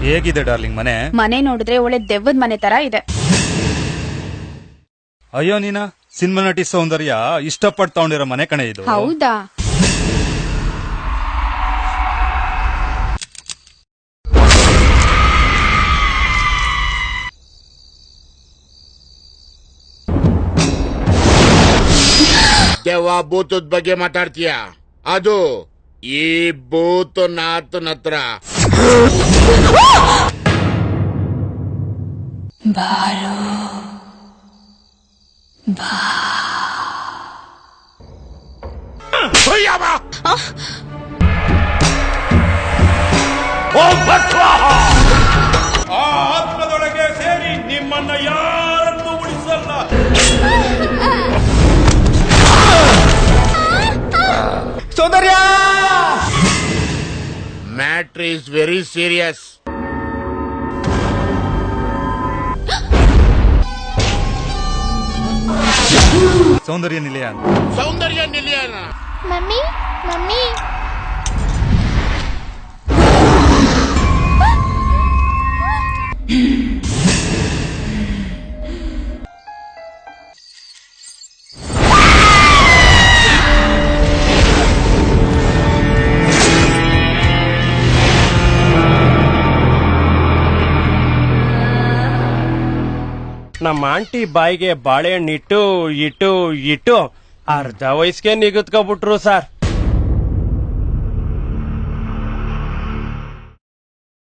ಹೇಗಿದೆ ಡಾರ್ಲಿಂಗ್ ಮನೆ? ಮನೆ ನೋಡಿದ್ರೆ ಒಳ್ಳೆ ದೆವ್ವದ ಮನೆ ತರ ಇದೆ. ಅಯ್ಯೋ ನೀನ ಸಿನಿಮಾ ನಟಿ ಸೌಂದರ್ಯ ಇಷ್ಟಪಟ್ಟು ತಗೊಂಡಿರೋ ಮನೆ ಕಣೆ ಇದು. ಹೌದಾ? ದೆವ್ವ ಭೂತದ ಬಗ್ಗೆ ಮಾತಾಡ್ತೀಯ? ಅದು ಈ ಭೂತನಾಥನ ಹತ್ರ. ಬಾರೋ ಬಾ. ಆ ಆತ್ಮದೊಳಗೆ ಸೇರಿ ನಿಮ್ಮನ್ನ ಯಾರನ್ನು ಉಳಿಸಲ್ಲ. ಸೌಂದರ್ಯ, ಮ್ಯಾಟ್ರ್ ಈಸ್ ವೆರಿ ಸೀರಿಯಸ್. ಸೌಂದರ್ಯ ನಿಲಯ. ಸೌಂದರ್ಯ ನಿಲಯನ? ಮಮ್ಮಿ ಮಮ್ಮಿ ನಮ್ಮ ಆಂಟಿ ಬಾಯಿಗೆ ಬಾಳೆಹಣ್ಣು ಇಟ್ಟು ಇಟ್ಟು ಇಟ್ಟು ಅರ್ಧ ವಯಸ್ಸಿಗೆ ನಿಗದ್ಕೊಬಿಟ್ರು ಸರ್.